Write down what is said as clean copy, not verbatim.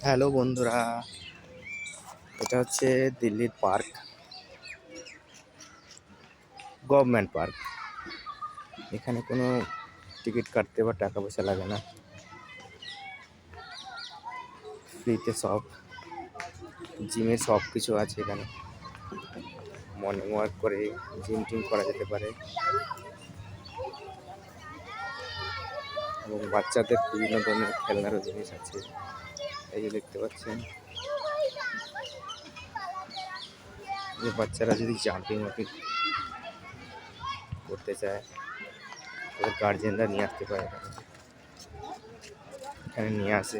Hello বন্ধুরা, এটা হচ্ছে দিল্লির পার্ক, গভর্নমেন্ট পার্ক। এখানে কোনো টিকিট কাটতে বা টাকা পয়সা লাগে না, ফ্রিতে সব জিমের সব কিছু আছে এখানে। মর্নিং ওয়াক করে জিম টিম করা যেতে পারে এবং বাচ্চাদের বিভিন্ন ধরনের খেলনারও জিনিস আছে। এই যে দেখতে পাচ্ছেন, যে বাচ্চারা যদি জাম্পিং ওয়াম্পিং করতে চায় তাদের গার্জেনরা নিয়ে আসতে পারে, এখানে নিয়ে আসে।